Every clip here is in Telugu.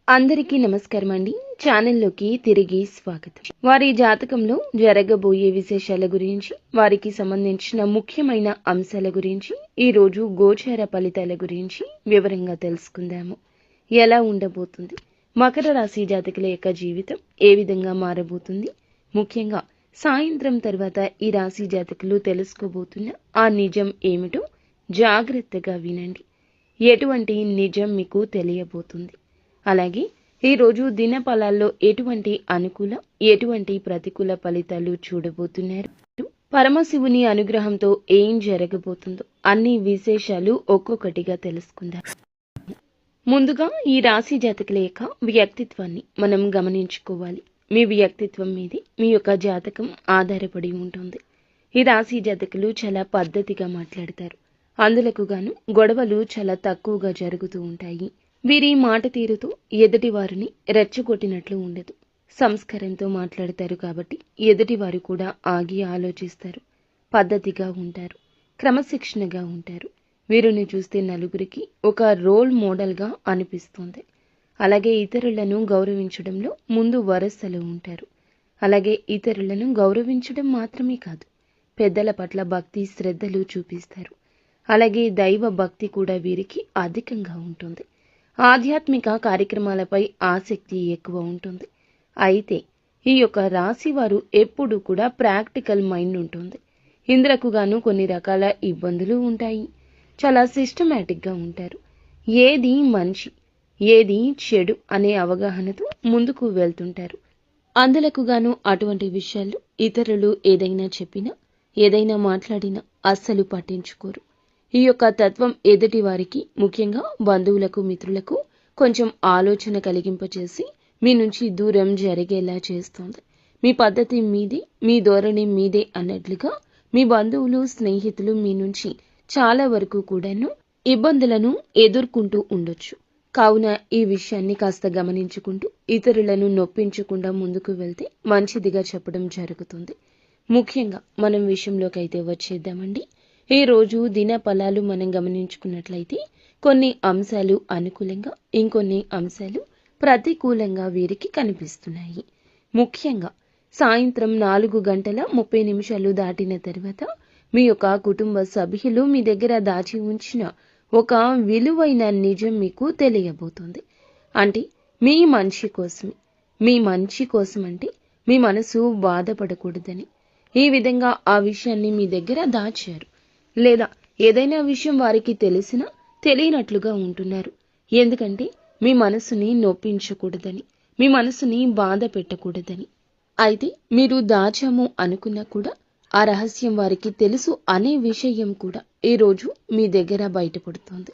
అందరికీ నమస్కారం అండి. ఛానల్లోకి తిరిగి స్వాగతం. వారి జాతకంలో జరగబోయే విశేషాల గురించి, వారికి సంబంధించిన ముఖ్యమైన అంశాల గురించి, ఈరోజు గోచార ఫలితాల గురించి వివరంగా తెలుసుకుందాము. ఎలా ఉండబోతుంది, మకర రాశి జాతకుల యొక్క జీవితం ఏ విధంగా మారబోతుంది, ముఖ్యంగా సాయంత్రం తర్వాత ఈ రాశి జాతకులు తెలుసుకోబోతున్న ఆ నిజం ఏమిటో జాగ్రత్తగా వినండి. ఎటువంటి నిజం మీకు తెలియబోతుంది, అలాగే ఈరోజు దినఫలాల్లో ఎటువంటి అనుకూల ఎటువంటి ప్రతికూల ఫలితాలు చూడబోతున్నారు, పరమశివుని అనుగ్రహంతో ఏం జరగబోతుందో అన్ని విశేషాలు ఒక్కొక్కటిగా తెలుసుకుందాం. ముందుగా ఈ రాశి జాతకుల యొక్క వ్యక్తిత్వాన్ని మనం గమనించుకోవాలి. మీ వ్యక్తిత్వం మీదే మీ యొక్క జాతకం ఆధారపడి ఉంటుంది. ఈ రాశి జాతకులు చాలా పద్ధతిగా మాట్లాడతారు. అందులకు గాను గొడవలు చాలా తక్కువగా జరుగుతూ ఉంటాయి. వీరి మాట తీరుతో ఎదుటి వారిని రెచ్చగొట్టినట్లు ఉండదు. సంస్కారంతో మాట్లాడతారు కాబట్టి ఎదుటివారు కూడా ఆగి ఆలోచిస్తారు. పద్ధతిగా ఉంటారు, క్రమశిక్షణగా ఉంటారు. వీరిని చూస్తే నలుగురికి ఒక రోల్ మోడల్గా అనిపిస్తుంది. అలాగే ఇతరులను గౌరవించడంలో ముందు వరుసలో ఉంటారు. అలాగే ఇతరులను గౌరవించడం మాత్రమే కాదు, పెద్దల పట్ల భక్తి శ్రద్ధలు చూపిస్తారు. అలాగే దైవ భక్తి కూడా వీరికి అధికంగా ఉంటుంది. ఆధ్యాత్మిక కార్యక్రమాలపై ఆసక్తి ఎక్కువ ఉంటుంది. అయితే ఈ యొక్క రాశి వారు ఎప్పుడు కూడా ప్రాక్టికల్ మైండ్ ఉంటుంది. ఇందులకు గాను కొన్ని రకాల ఇబ్బందులు ఉంటాయి. చాలా సిస్టమేటిక్గా ఉంటారు. ఏది మంచి ఏది చెడు అనే అవగాహనతో ముందుకు వెళ్తుంటారు. అందులకు గాను అటువంటి విషయాల్లో ఇతరులు ఏదైనా చెప్పినా ఏదైనా మాట్లాడినా అస్సలు పట్టించుకోరు. ఈ యొక్క తత్వం ఎదుటి వారికి, ముఖ్యంగా బంధువులకు మిత్రులకు కొంచెం ఆలోచన కలిగింపచేసి మీ నుంచి దూరం జరిగేలా చేస్తుంది. మీ పద్ధతి మీదే, మీ ధోరణి మీదే అన్నట్లుగా మీ బంధువులు స్నేహితులు మీ నుంచి చాలా వరకు కూడాను ఇబ్బందులను ఎదుర్కొంటూ ఉండొచ్చు. కావున ఈ విషయాన్ని కాస్త గమనించుకుంటూ ఇతరులను నొప్పించకుండా ముందుకు వెళ్తే మంచిదిగా చెప్పడం జరుగుతుంది. ముఖ్యంగా మనం విషయంలోకి అయితే వచ్చేద్దామండి. ఈ రోజు దిన ఫలాలు మనం గమనించుకున్నట్లయితే కొన్ని అంశాలు అనుకూలంగా, ఇంకొన్ని అంశాలు ప్రతికూలంగా వీరికి కనిపిస్తున్నాయి. ముఖ్యంగా సాయంత్రం 4:30 దాటిన తర్వాత మీ యొక్క కుటుంబ సభ్యులు మీ దగ్గర దాచి ఉంచిన ఒక విలువైన నిజం మీకు తెలియబోతుంది. అంటే మీ మంచి కోసమే. మీ మంచి కోసం అంటే మీ మనసు బాధపడకూడదని ఈ విధంగా ఆ విషయాన్ని మీ దగ్గర దాచారు. లేదా ఏదైనా విషయం వారికి తెలిసినా తెలియనట్లుగా ఉంటున్నారు. ఎందుకంటే మీ మనసుని నొప్పించకూడదని, మీ మనసుని బాధ పెట్టకూడదని. అయితే మీరు దాచాము అనుకున్నా కూడా ఆ రహస్యం వారికి తెలుసు అనే విషయం కూడా ఈరోజు మీ దగ్గర బయటపడుతుంది.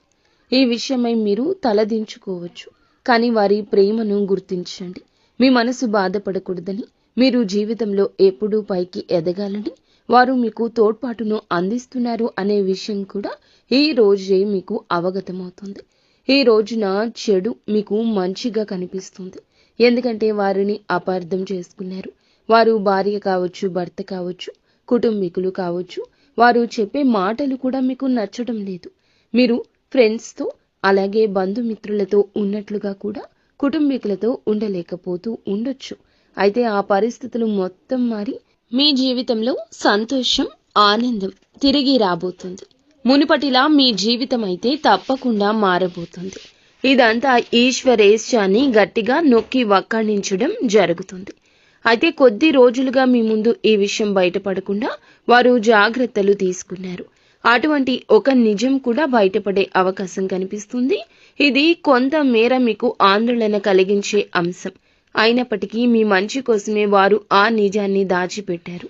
ఈ విషయమై మీరు తలదించుకోవచ్చు, కానీ వారి ప్రేమను గుర్తించండి. మీ మనసు బాధపడకూడదని, మీరు జీవితంలో ఎప్పుడూ పైకి ఎదగాలని వారు మీకు తోడ్పాటును అందిస్తున్నారు అనే విషయం కూడా ఈ రోజే మీకు అవగతమవుతుంది. ఈ రోజున చెడు మీకు మంచిగా కనిపిస్తుంది. ఎందుకంటే వారిని అపార్థం చేసుకున్నారు. వారు భార్య కావచ్చు, భర్త కావచ్చు, కుటుంబీకులు కావచ్చు. వారు చెప్పే మాటలు కూడా మీకు నచ్చడం లేదు. మీరు ఫ్రెండ్స్తో అలాగే బంధుమిత్రులతో ఉన్నట్లుగా కూడా కుటుంబీకులతో ఉండలేకపోతూ ఉండొచ్చు. అయితే ఆ పరిస్థితులు మొత్తం మారి మీ జీవితంలో సంతోషం, ఆనందం తిరిగి రాబోతుంది. మునుపటిలా మీ జీవితం అయితే తప్పకుండా మారబోతుంది. ఇదంతా ఈశ్వరేచ్ఛని గట్టిగా నొక్కి వక్కాణించడం జరుగుతుంది. అయితే కొద్ది రోజులుగా మీ ముందు ఈ విషయం బయటపడకుండా వారు జాగ్రత్తలు తీసుకున్నారు. అటువంటి ఒక నిజం కూడా బయటపడే అవకాశం కనిపిస్తుంది. ఇది కొంత మేర మీకు ఆందోళన కలిగించే అంశం అయినప్పటికీ మీ మంచి కోసమే వారు ఆ నిజాన్ని దాచిపెట్టారు.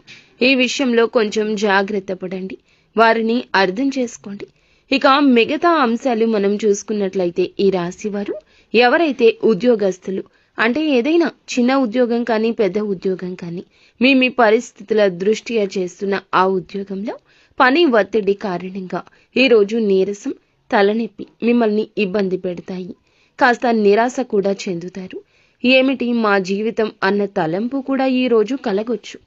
ఈ విషయంలో కొంచెం జాగ్రత్త పడండి, వారిని అర్థం చేసుకోండి. ఇక మిగతా అంశాలు మనం చూసుకున్నట్లయితే ఈ రాశి వారు ఎవరైతే ఉద్యోగస్తులు, అంటే ఏదైనా చిన్న ఉద్యోగం కానీ పెద్ద ఉద్యోగం కానీ మీ పరిస్థితుల దృష్ట్యా చేస్తున్న ఆ ఉద్యోగంలో పని ఒత్తిడి కారణంగా ఈరోజు నీరసం, తలనొప్పి మిమ్మల్ని ఇబ్బంది పెడతాయి. కాస్త నిరాశ కూడా చెందుతారు. ఏమిటి మా జీవితం అన్న తలంపు కూడా ఈ రోజు కలగొచ్చు.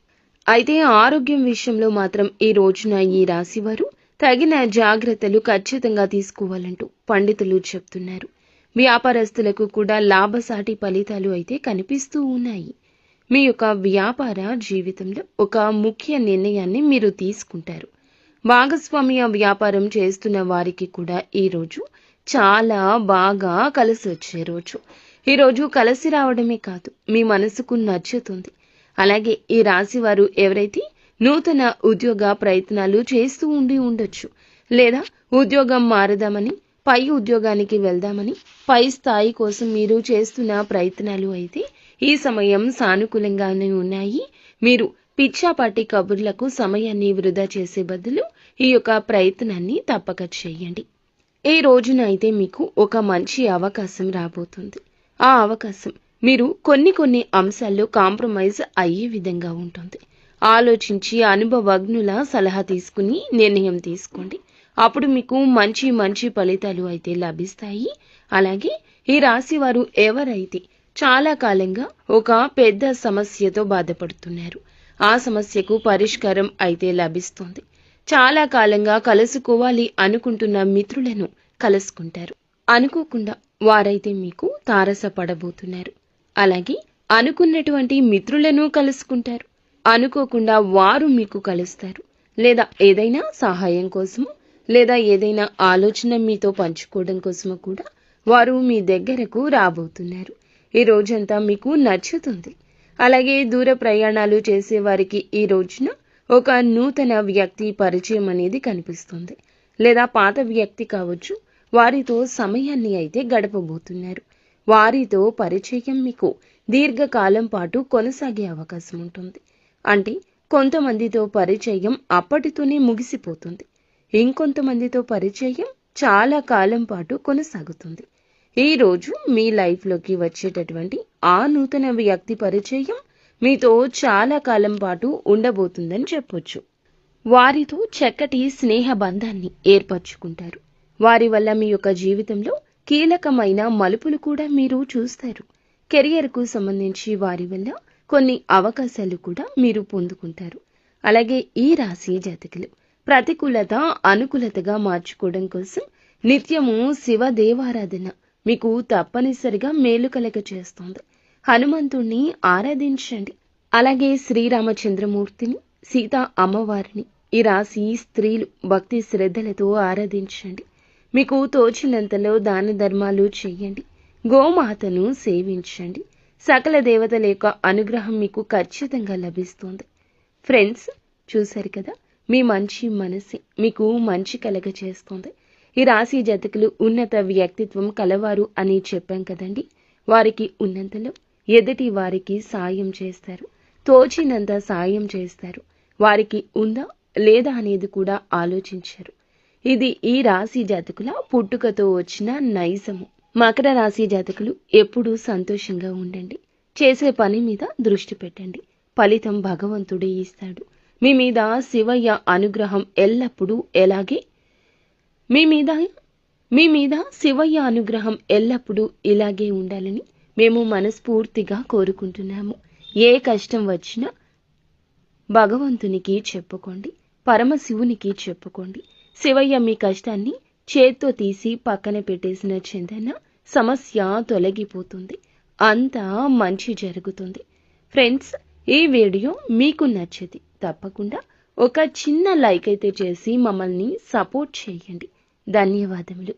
అయితే ఆరోగ్యం విషయంలో మాత్రం ఈ రోజున ఈ రాశివారు తగిన జాగ్రత్తలు ఖచ్చితంగా తీసుకోవాలంటూ పండితులు చెప్తున్నారు. వ్యాపారస్తులకు కూడా లాభసాటి ఫలితాలు అయితే కనిపిస్తూ ఉన్నాయి. మీ యొక్క వ్యాపార జీవితంలో ఒక ముఖ్య నిర్ణయాన్ని మీరు తీసుకుంటారు. భాగస్వామ్య వ్యాపారం చేస్తున్న వారికి కూడా ఈరోజు చాలా బాగా కలిసి వచ్చే రోజు. ఈరోజు కలిసి రావడమే కాదు, మీ మనసుకు నచ్చుతుంది. అలాగే ఈ రాశి వారు ఎవరైతే నూతన ఉద్యోగ ప్రయత్నాలు చేస్తూ ఉండొచ్చు, లేదా ఉద్యోగం మారదామని, పై ఉద్యోగానికి వెళ్దామని, పై స్థాయి కోసం మీరు చేస్తున్న ప్రయత్నాలు అయితే ఈ సమయం సానుకూలంగానే ఉన్నాయి. మీరు పిచ్చాపాటి కబుర్లకు సమయాన్ని వృధా చేసే బదులు ఈ యొక్క ప్రయత్నాన్ని తప్పక చేయండి. ఈ రోజున అయితే మీకు ఒక మంచి అవకాశం రాబోతుంది. ఆ అవకాశం మీరు కొన్ని అంశాల్లో కాంప్రమైజ్ అయ్యే విధంగా ఉంటుంది. ఆలోచించి అనుభవజ్ఞుల సలహా తీసుకుని నిర్ణయం తీసుకోండి. అప్పుడు మీకు మంచి ఫలితాలు అయితే లభిస్తాయి. అలాగే ఈ రాశి వారు ఎవరైతే చాలా కాలంగా ఒక పెద్ద సమస్యతో బాధపడుతున్నారు, ఆ సమస్యకు పరిష్కారం అయితే లభిస్తుంది. చాలా కాలంగా కలుసుకోవాలి అనుకుంటున్న మిత్రులను కలుసుకుంటారు. అనుకోకుండా వారైతే మీకు తారసపడబోతున్నారు. అలాగే అనుకున్నటువంటి మిత్రులను కలుసుకుంటారు. అనుకోకుండా వారు మీకు కలుస్తారు. లేదా ఏదైనా సహాయం కోసము, లేదా ఏదైనా ఆలోచన మీతో పంచుకోవడం కోసము కూడా వారు మీ దగ్గరకు రాబోతున్నారు. ఈ రోజంతా మీకు నచ్చుతుంది. అలాగే దూర ప్రయాణాలు చేసే వారికి ఈ రోజున ఒక నూతన వ్యక్తి పరిచయం అనేది కనిపిస్తుంది. లేదా పాత వ్యక్తి కావచ్చు, వారితో సమయాన్ని అయితే గడపబోతున్నారు. వారితో పరిచయం మీకు దీర్ఘకాలం పాటు కొనసాగే అవకాశం ఉంటుంది. అంటే కొంతమందితో పరిచయం అప్పటితోనే ముగిసిపోతుంది. ఇంకొంతమందితో పరిచయం చాలా కాలం పాటు కొనసాగుతుంది. ఈ రోజు మీ లైఫ్లోకి వచ్చేటటువంటి ఆ నూతన వ్యక్తి పరిచయం మీతో చాలా కాలం పాటు ఉండబోతుందని చెప్పొచ్చు. వారితో చక్కటి స్నేహ బంధాన్ని ఏర్పరచుకుంటారు. వారి వల్ల మీ యొక్క జీవితంలో కీలకమైన మలుపులు కూడా మీరు చూస్తారు. కెరియర్కు సంబంధించి వారి వల్ల కొన్ని అవకాశాలు కూడా మీరు పొందుకుంటారు. అలాగే ఈ రాశి జాతకులు ప్రతికూలత అనుకూలతగా మార్చుకోవడం కోసం నిత్యము శివ దేవారాధన మీకు తప్పనిసరిగా మేలు కలగ చేస్తుంది. హనుమంతుణ్ణి ఆరాధించండి. అలాగే శ్రీరామచంద్రమూర్తిని, సీతా అమ్మవారిని ఈ రాశి స్త్రీలు భక్తి శ్రద్ధలతో ఆరాధించండి. మీకు తోచినంతలో దాన ధర్మాలు చేయండి. గోమాతను సేవించండి. సకల దేవతల యొక్క అనుగ్రహం మీకు ఖచ్చితంగా లభిస్తుంది. ఫ్రెండ్స్, చూశారు కదా, మీ మంచి మనసే మీకు మంచి కలగ చేస్తుంది. ఈ రాశి జాతకులు ఉన్నత వ్యక్తిత్వం కలవారు అని చెప్పాం కదండి. వారికి ఉన్నంతలో ఎదుటి వారికి సాయం చేస్తారు. తోచినంత సాయం చేస్తారు. వారికి ఉందా లేదా అనేది కూడా ఆలోచించారు. ఇది ఈ రాశి జాతకుల పుట్టుకతో వచ్చిన నైజము. మకర రాశి జాతకులు ఎప్పుడూ సంతోషంగా ఉండండి. చేసే పని మీద దృష్టి పెట్టండి. ఫలితం భగవంతుడే ఇస్తాడు. మీ మీద శివయ్య అనుగ్రహం ఎల్లప్పుడూ మీ మీద శివయ్య అనుగ్రహం ఎల్లప్పుడూ ఇలాగే ఉండాలని మేము మనస్ఫూర్తిగా కోరుకుంటున్నాము. ఏ కష్టం వచ్చినా భగవంతునికి చెప్పుకోండి, పరమశివునికి చెప్పుకోండి. శివయ్య మీ కష్టాన్ని చేత్తో తీసి పక్కన పెట్టేసిన చందన సమస్య తొలగిపోతుంది. అంతా మంచి జరుగుతుంది. ఫ్రెండ్స్, ఈ వీడియో మీకు నచ్చితే తప్పకుండా ఒక చిన్న లైక్ అయితే చేసి మమ్మల్ని సపోర్ట్ చేయండి. ధన్యవాదములు.